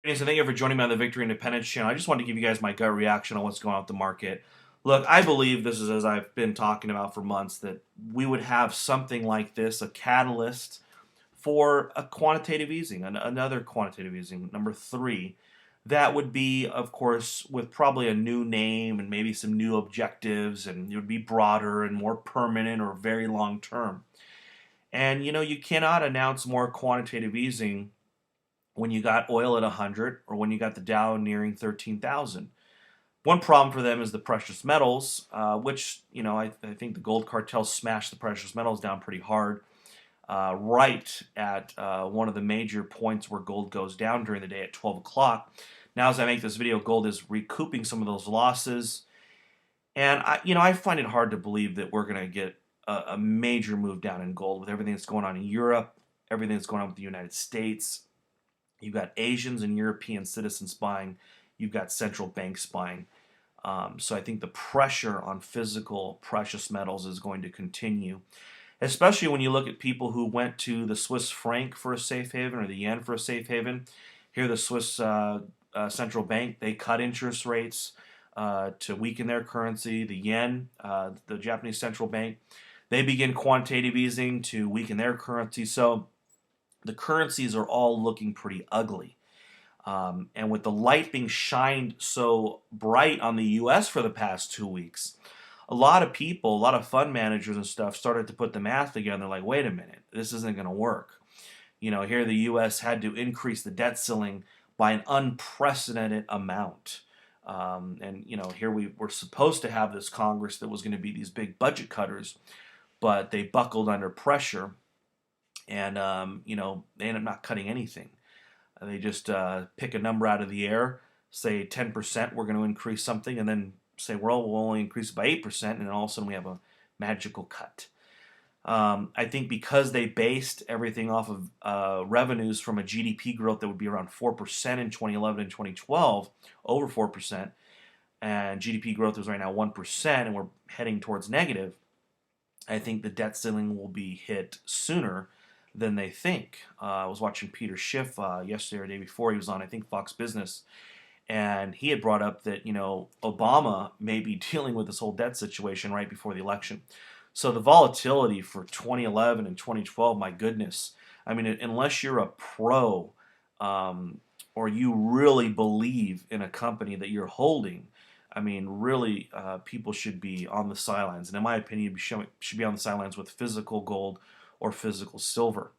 So thank you for joining me on the Victory Independence channel. I just wanted to give you guys my gut reaction on what's going on with the market. Look, I believe this is, as I've been talking about for months, that we would have something like this, a catalyst for a quantitative easing, another quantitative easing, number three. That would be, of course, with probably a new name and maybe some new objectives, and it would be broader and more permanent or very long term. And you cannot announce more quantitative easing when you got oil at 100 or when you got the Dow nearing 13,000. One problem for them is the precious metals, which, I think the gold cartel smashed the precious metals down pretty hard, right at one of the major points where gold goes down during the day at 12 o'clock. Now, as I make this video, gold is recouping some of those losses. And I find it hard to believe that we're going to get a major move down in gold with everything that's going on in Europe, everything that's going on with the United States. You've got Asians and European citizens buying. You've got central banks buying. So I think the pressure on physical precious metals is going to continue, especially when you look at people who went to the Swiss franc for a safe haven or the yen for a safe haven. Here, the Swiss central bank, they cut interest rates to weaken their currency. The yen, the Japanese central bank, they begin quantitative easing to weaken their currency. So the currencies are all looking pretty ugly. And with the light being shined so bright on the US for the past 2 weeks, a lot of people, a lot of fund managers and stuff started to put the math together like, wait a minute, this isn't going to work. Here the US had to increase the debt ceiling by an unprecedented amount. And here we were supposed to have this Congress that was going to be these big budget cutters, but they buckled under pressure and they end up not cutting anything. They just pick a number out of the air, say 10%, we're going to increase something, and then say, well, we'll only increase it by 8%, and then all of a sudden we have a magical cut. I think because they based everything off of revenues from a GDP growth that would be around 4% in 2011 and 2012, over 4%, and GDP growth is right now 1%, and we're heading towards negative, I think the debt ceiling will be hit sooner than they think. I was watching Peter Schiff yesterday or the day before. He was on, I think, Fox Business, and he had brought up that Obama may be dealing with this whole debt situation right before the election. So the volatility for 2011 and 2012, my goodness. I mean, unless you're a pro or you really believe in a company that you're holding, I mean, really, people should be on the sidelines. And in my opinion, should be on the sidelines with physical gold or physical silver.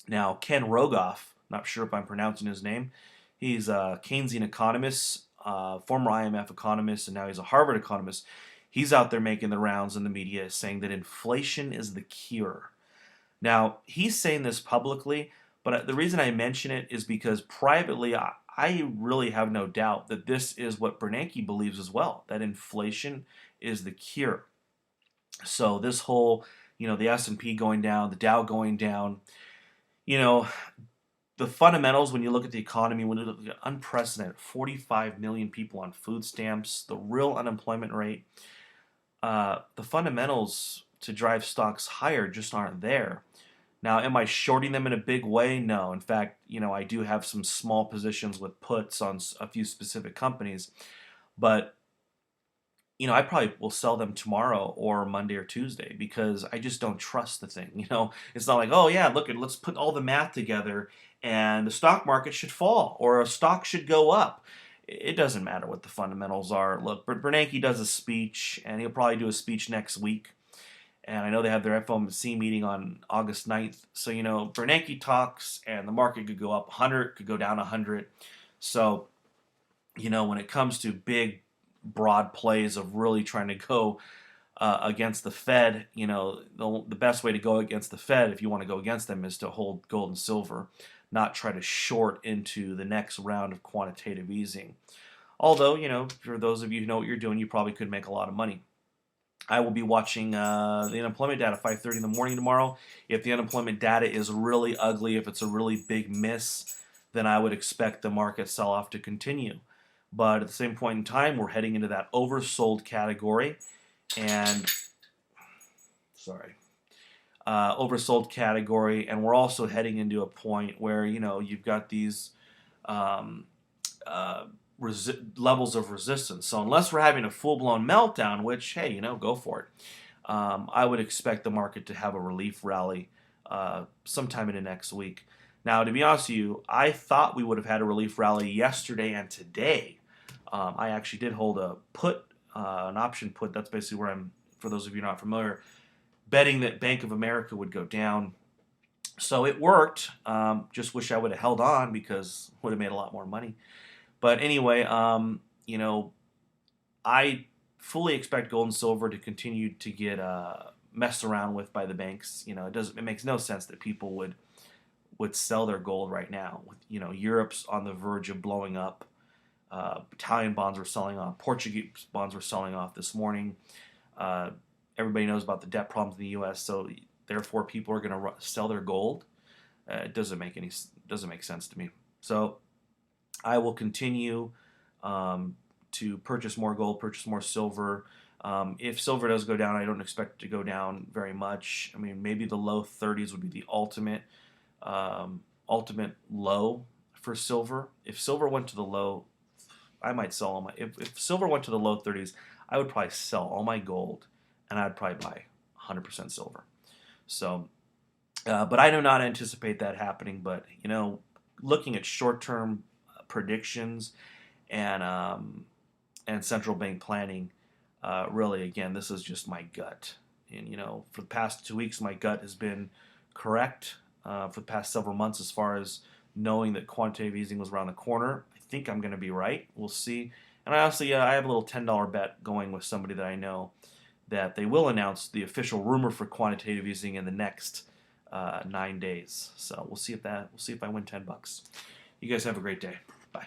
Now, Ken Rogoff, not sure if I'm pronouncing his name, he's a Keynesian economist, former IMF economist, and now he's a Harvard economist. He's out there making the rounds in the media saying that inflation is the cure. Now, he's saying this publicly, but the reason I mention it is because privately, I really have no doubt that this is what Bernanke believes as well, that inflation is the cure. So this whole, the S&P going down, the Dow going down, you know, the fundamentals when you look at the economy, when you look at unprecedented 45 million people on food stamps, the real unemployment rate, the fundamentals to drive stocks higher just aren't there. Now, am I shorting them in a big way? No. In fact, I do have some small positions with puts on a few specific companies, but I probably will sell them tomorrow or Monday or Tuesday because I just don't trust the thing. It's not like, oh yeah, look, let's put all the math together and the stock market should fall or a stock should go up. It doesn't matter what the fundamentals are. Look, Bernanke does a speech and he'll probably do a speech next week. And I know they have their FOMC meeting on August 9th. So, Bernanke talks and the market could go up 100, could go down 100. So, when it comes to big broad plays of really trying to go against the Fed, the best way to go against the Fed, if you want to go against them, is to hold gold and silver, not try to short into the next round of quantitative easing. Although, for those of you who know what you're doing, you probably could make a lot of money. I will be watching the unemployment data 5:30 in the morning tomorrow. If the unemployment data is really ugly, if it's a really big miss, then I would expect the market sell-off to continue. But at the same point in time, we're heading into that oversold category, and oversold category, and we're also heading into a point where you've got these um, levels of resistance. So unless we're having a full-blown meltdown, which, hey, go for it. I would expect the market to have a relief rally sometime in the next week. Now, to be honest with you, I thought we would have had a relief rally yesterday and today. I actually did hold a put, an option put. That's basically where I'm, for those of you not familiar, betting that Bank of America would go down. So it worked. Just wish I would have held on because would have made a lot more money. But anyway, I fully expect gold and silver to continue to get messed around with by the banks. It makes no sense that people would sell their gold right now. Europe's on the verge of blowing up. Italian bonds were selling off. Portuguese bonds were selling off this morning. Everybody knows about the debt problems in the U.S. So therefore, people are going to sell their gold. It doesn't make sense to me. So I will continue to purchase more gold, purchase more silver. If silver does go down, I don't expect it to go down very much. I mean, maybe the low 30s would be the ultimate low for silver. If silver went to the low, I might sell all my. If silver went to the low 30s, I would probably sell all my gold, and I'd probably buy 100% silver. So, but I do not anticipate that happening. But looking at short-term predictions and central bank planning, really, again, this is just my gut. And for the past 2 weeks, my gut has been correct. For the past several months, as far as knowing that quantitative easing was around the corner, I think I'm going to be right. We'll see. And I have a little $10 bet going with somebody that I know that they will announce the official rumor for quantitative easing in the next 9 days. So we'll see if I win $10. You guys have a great day.